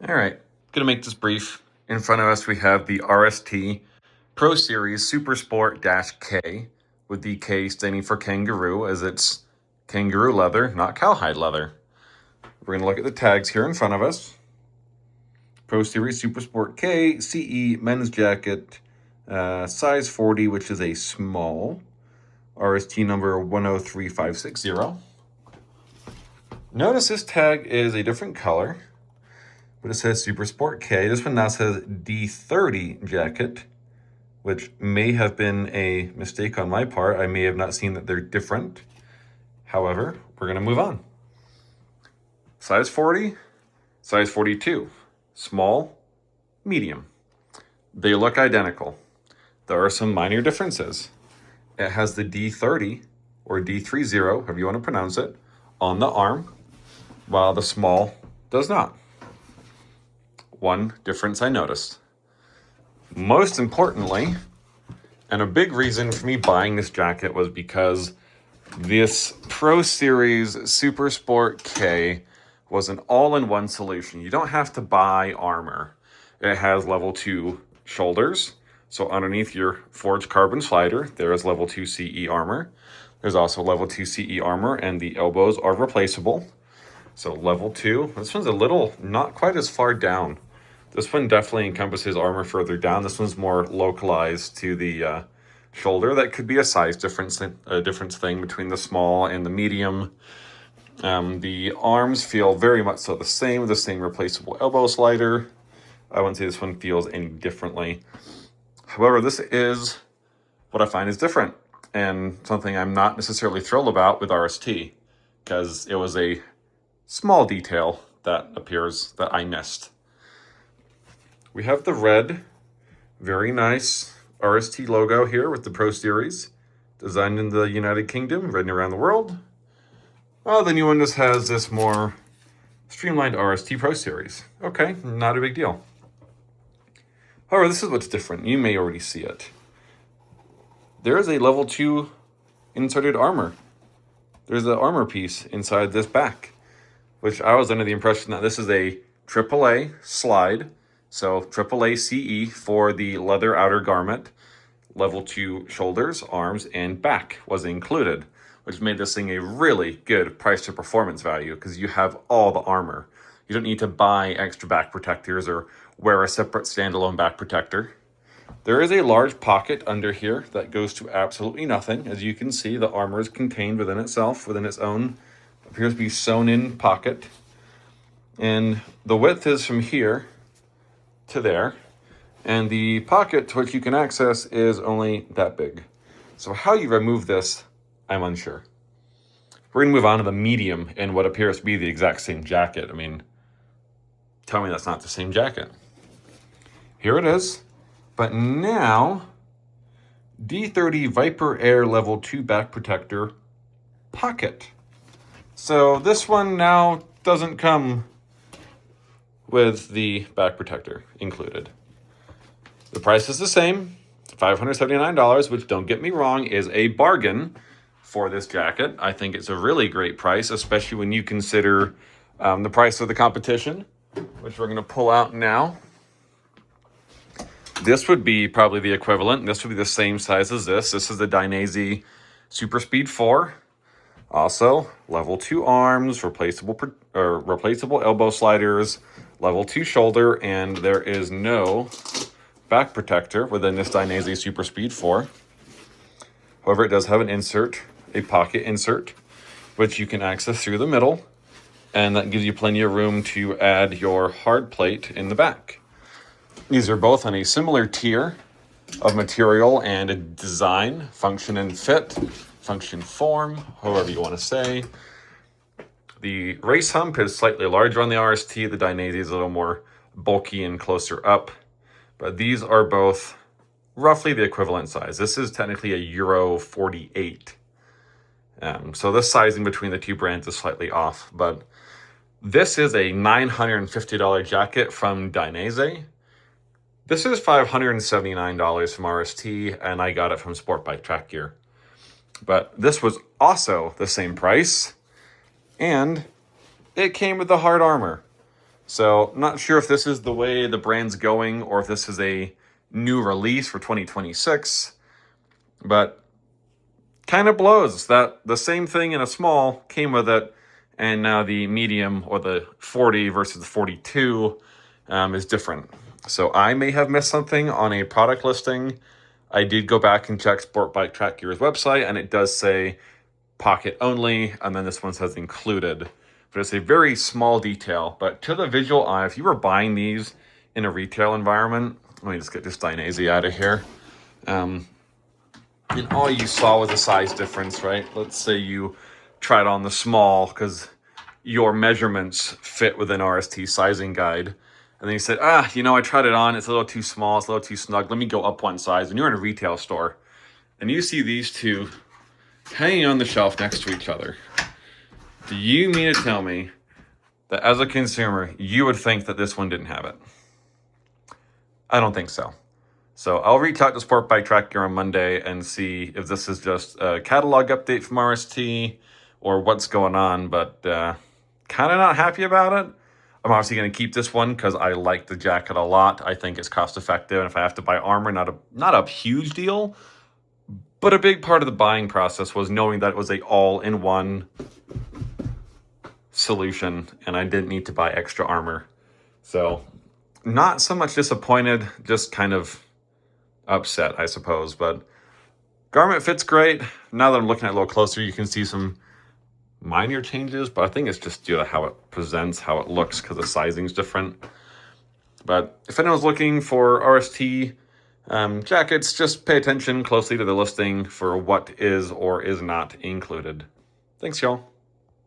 All right, gonna make this brief. In front of us, we have the RST Pro Series Supersport-K, with the K standing for kangaroo, as it's kangaroo leather, not cowhide leather. We're gonna look at the tags here in front of us. Pro Series Supersport-K, CE, men's jacket, size 40, which is a small. RST number 103560. Notice this tag is a different color, but it says Supersport-K. This one now says D30 jacket, which may have been a mistake on my part. I may have not seen that they're different. However, we're gonna move on. Size 40, size 42, small, medium. They look identical. There are some minor differences. It has the D30 or D30, however you want to pronounce it, on the arm, while the small does not. One difference I noticed. Most importantly, and a big reason for me buying this jacket, was because this Pro Series Supersport-K was an all-in-one solution. You don't have to buy armor. It has level 2 shoulders. So underneath your forged carbon slider, there is level 2 CE armor. There's also level 2 CE armor, and the elbows are replaceable. So level 2. This one's a little, not quite as far down. This one definitely encompasses armor further down. This one's more localized to the shoulder. That could be a size difference thing between the small and the medium. The arms feel very much so the same replaceable elbow slider. I wouldn't say this one feels any differently. However, this is what I find is different, and something I'm not necessarily thrilled about with RST, because it was a small detail that appears that I missed. We have the red, very nice RST logo here with the Pro Series, designed in the United Kingdom, ridden around the world. Well, the new one just has this more streamlined RST Pro Series. Okay, not a big deal. However, this is what's different. You may already see it. There is a level 2 inserted armor. There's an armor piece inside this back, which I was under the impression that this is a AAA slide. So AAA CE for the leather outer garment, level 2 shoulders, arms, and back was included, which made this thing a really good price to performance value, because you have all the armor. You don't need to buy extra back protectors or wear a separate standalone back protector. There is a large pocket under here that goes to absolutely nothing. As you can see, the armor is contained within itself, within its own, appears to be sewn in pocket. And the width is from here to there. And the pocket to which you can access is only that big. So how you remove this, I'm unsure. We're gonna move on to the medium in what appears to be the exact same jacket. I mean, tell me that's not the same jacket. Here it is, but now D30 Viper Air Level 2 back protector pocket. So this one now doesn't come with the back protector included. The price is the same, $579, which, don't get me wrong, is a bargain for this jacket. I think it's a really great price, especially when you consider the price of the competition, which we're gonna pull out now. This would be probably the equivalent. This would be the same size as this. This is the Dainese Super Speed 4. Also, level 2 arms, replaceable elbow sliders, level 2 shoulder, and there is no back protector within this Dainese Super Speed 4. However, it does have an insert, a pocket insert, which you can access through the middle, and that gives you plenty of room to add your hard plate in the back. These are both on a similar tier of material and design, function and fit, function form, however you want to say. The race hump is slightly larger on the RST. The Dainese is a little more bulky and closer up, but these are both roughly the equivalent size. This is technically a Euro 48. So the sizing between the two brands is slightly off, but this is a $950 jacket from Dainese. This is $579 from RST, and I got it from SportbikeTrackGear. But this was also the same price, and it came with the hard armor. So not sure if this is the way the brand's going or if this is a new release for 2026, but kind of blows that the same thing in a small came with it, and now the medium or the 40 versus the 42 is different. So I may have missed something on a product listing. I did go back and check SportbikeTrackGear's website, and it does say pocket only, and then this one says included. But it's a very small detail. But to the visual eye, if you were buying these in a retail environment, let me just get this Dainese out of here. And all you saw was a size difference, right? Let's say you tried on the small because your measurements fit within RST sizing guide. And then you said, I tried it on. It's a little too small. It's a little too snug. Let me go up one size. And you're in a retail store and you see these two hanging on the shelf next to each other. Do you mean to tell me that as a consumer, you would think that this one didn't have it? I don't think so. So I'll reach out to SportbikeTrackGear on Monday and see if this is just a catalog update from RST or what's going on, but kind of not happy about it. I'm obviously going to keep this one because I like the jacket a lot. I think it's cost effective, and if I have to buy armor, not a huge deal, but a big part of the buying process was knowing that it was a all-in-one solution and I didn't need to buy extra armor. So not so much disappointed, just kind of upset, I suppose. But garment fits great. Now that I'm looking at it a little closer, you can see some minor changes, but I think it's just due to how it presents, how it looks, because the sizing's different. But if anyone's looking for RST jackets, just pay attention closely to the listing for what is or is not included. Thanks, y'all.